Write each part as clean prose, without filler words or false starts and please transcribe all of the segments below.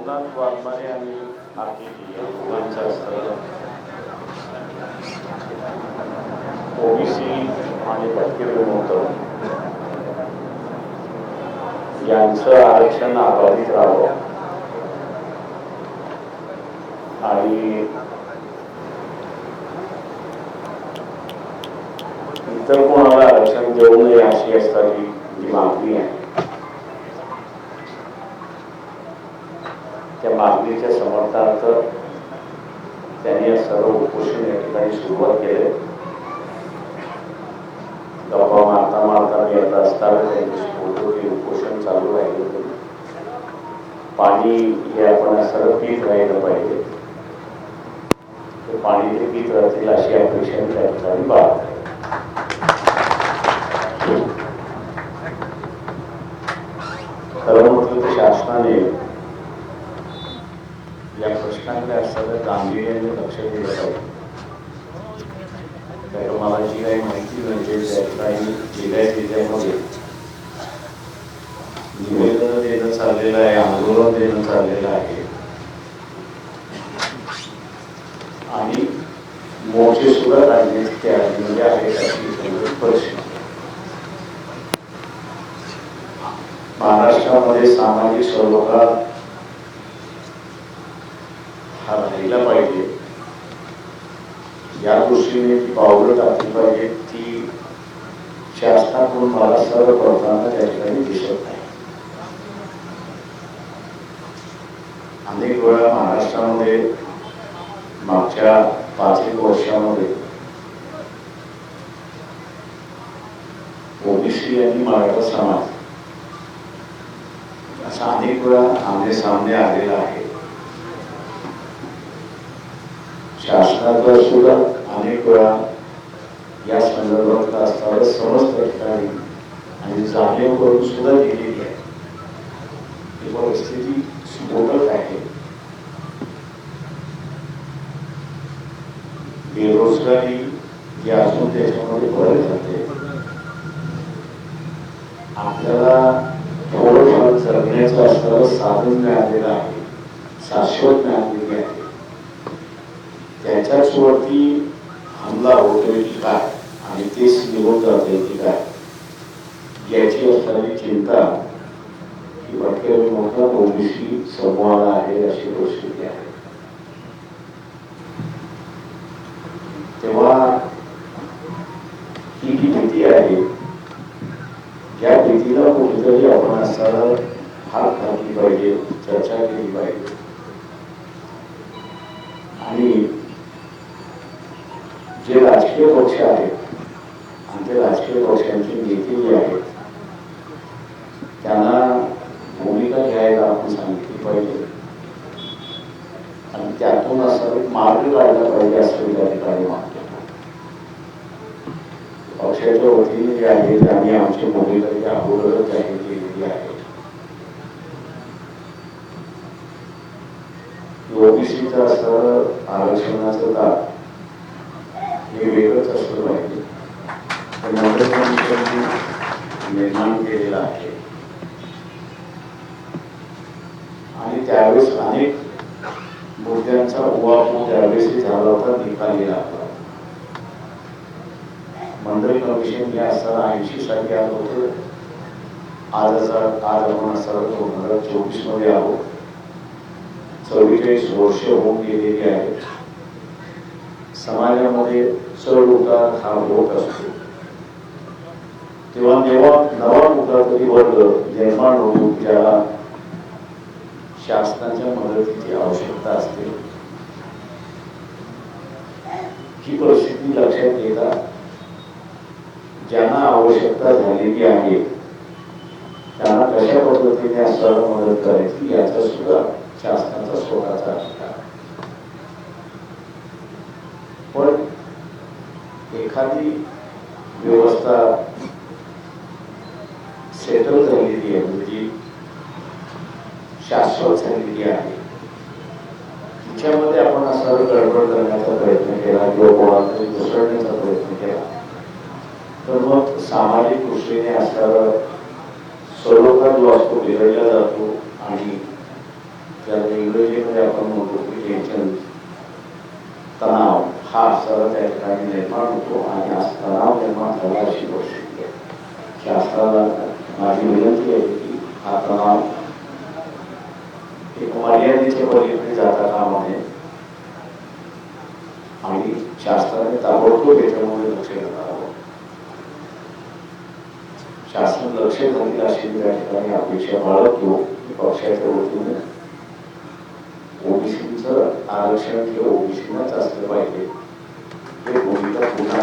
रघुनाथ वाघमारे आणि आरकेटी या दोघांचं असतं ओबीसी आणि भटके विमुक्त यांचं आरक्षण अबाधित राहावं आणि इतर कोणाला आरक्षण देऊ नये अशी असणारी जी मागणी आहे त्या मागणीच्या समर्थनार्थ त्यांनी या सर्व उपोषण या ठिकाणी सुरुवात केले. गप्पा मारता मारता येत असताना त्यांच्याशी बोलतो की उपोषण चालू राहिले पाणी हे आपण सर्व पीत राहिलं पाहिजे. ते पाणी ते पीत राहतील अशी अपेक्षा त्या ठिकाणी बाळगते. खरं म्हटलं तर शासनाने या प्रश्नाकडे असलेल्या गांभीर्याने लक्ष दिलं पाहिजे. त्याला मला जी काही माहिती मिळते त्या काही जिल्ह्यामध्ये निवेदन देणं चाललेलं आहे, आंदोलन देणं चाललेलं आहे आणि मोर्चे सुद्धा काढण्याची तयारी आहे अशी परिस्थिती. महाराष्ट्रामध्ये सामाजिक सलोखा हा राहिला पाहिजे या दृष्टीने जी पावलं टाकली पाहिजे ती शासनाकडून मला सर्व करताना त्या ठिकाणी दिसत नाही. अनेक वेळा महाराष्ट्रामध्ये मागच्या 5 वर्षामध्ये ओबीसी आणि मराठा समाज असा अनेक वेळा आमने सामने आलेला आहे. शासनाचा सुद्धा अनेक वेळा या संदर्भात असणारं समस्त ठिकाणी आणि जाणीव करून सुद्धा दिलेली आहे. ही परिस्थिती सुबोधक आहे. बेरोजगारी ही अजून त्याच्यामध्ये बरं जाते. आपल्याला थोडंफार जगण्याचं असणारं साधन मिळालेलं आहे, शाश्वत मिळालेली आहे. त्याच्याच वरती हमला होतोय की काय आणि तेच निघून जाते की काय याची असणारी चिंता ही भटक्या विमुक्त ओबीसी समूहाला आहे अशी परिस्थिती आहे. तेव्हा ही जी भीती आहे या भीतीला कुठेतरी आपण असताना हात घातली पाहिजे, चर्चा केली पाहिजे आणि जे राजकीय पक्ष आहेत आणि ते राजकीय पक्षांची नेते जे आहेत त्यांना भूमिका घ्यायला आपण सांगितली पाहिजे आणि त्यातून असं एक मार्ग काढला पाहिजे असं त्या ठिकाणी मागतो. पक्षाच्या वतीने जे आहे ते आम्ही आमची भूमिका जी अगोदरच जाहीर केलेली आहे. ओबीसीचं असं आरक्षणाचं दाब हे वेगळंच असलं पाहिजे निर्माण केलेला आहे आणि त्यावेळेस अनेक मुद्द्यांचा उहापोह त्यावेळेस झाला होता, निकाली लागला. मंडळी कमिशन हे असताना 80 साली आलं होतं. आज आपण असताना 2024 मध्ये आहोत. 44 वर्ष होऊन गेलेली आहेत. समाजामध्ये चढ उतार हा होत असतो. तेव्हा नवा कुठला तरी वर्ग निर्माण होतो ज्याला शासनाच्या मदतीची आवश्यकता असते. ही परिस्थिती लक्षात घेता ज्यांना आवश्यकता झालेली आहे त्यांना कशा पद्धतीने असताना मदत करायची याचा सुद्धा शासनाचा स्वतःचा अधिकार. पण एखादी व्यवस्था सेटल झालेली आहे म्हणजे शाश्वत झालेली आहे तिच्यामध्ये आपण असं गडबड करण्याचा प्रयत्न केला किंवा कोणाला तरी घुसळण्याचा प्रयत्न केला तर मग सामाजिक दृष्टीने असणारा सलोखा जो असतो बिघडला जातो आणि ज्याला इंग्रजीमध्ये आपण म्हणतो की टेन्शन, तणाव हा सर्व त्या ठिकाणी निर्माण होतो आणि आज तणाव निर्माण झाला अशी परिस्थिती आहे. शास्त्राला माझी विनंती आहे की हा तणाव एक मर्यादेच्या पलीकडे जाता कामा नये आणि शास्त्राने ताबडतोब याच्यामध्ये लक्ष घालावं. शासन लक्ष घालील अशी त्या ठिकाणी अपेक्षा बाळगतो की पक्षाच्या वतीने ओबीसीचं आरक्षण हे ओबीसीलाच असलं पाहिजे हे भूमिका पुन्हा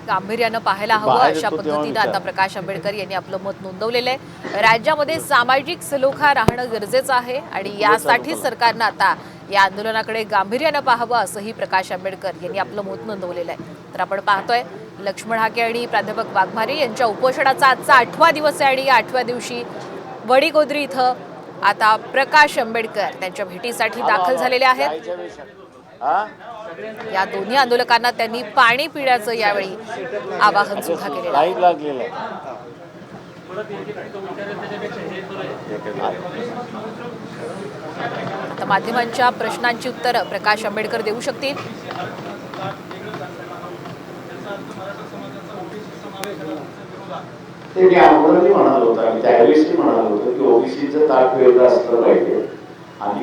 गांभीर्यानं पाहायला हवं अशा पद्धतीनं आता प्रकाश आंबेडकर यांनी आपलं मत नोंदवलेलं आहे. राज्यामध्ये सामाजिक सलोखा राहणं गरजेचं आहे आणि यासाठी सरकारनं आता या आंदोलनाकडे गांभीर्यानं पाहावं असंही प्रकाश आंबेडकर यांनी आपलं मत नोंदवलेलं आहे. तर आपण पाहतोय लक्ष्मण हाके आणि प्राध्यापक वाघमारे यांच्या उपोषणाचा आजचा 8वा दिवस आहे आणि 8व्या दिवशी वडीगोद्री इथं आता प्रकाश आंबेडकर त्यांच्या भेटीसाठी दाखल झालेले आहेत. या दोन्ही आंदोलकांना त्यांनी पाणी पिण्याचं यावेळी आवाहन सुद्धा केलेलं आहे. आता माध्यमांच्या प्रश्नांची उत्तरं प्रकाश आंबेडकर देऊ शकतील. ते मी आंदोलनही म्हणालो होतो आणि त्यावेळेसही म्हणालो होतो की ओबीसीचं ताट वेगळं असलं पाहिजे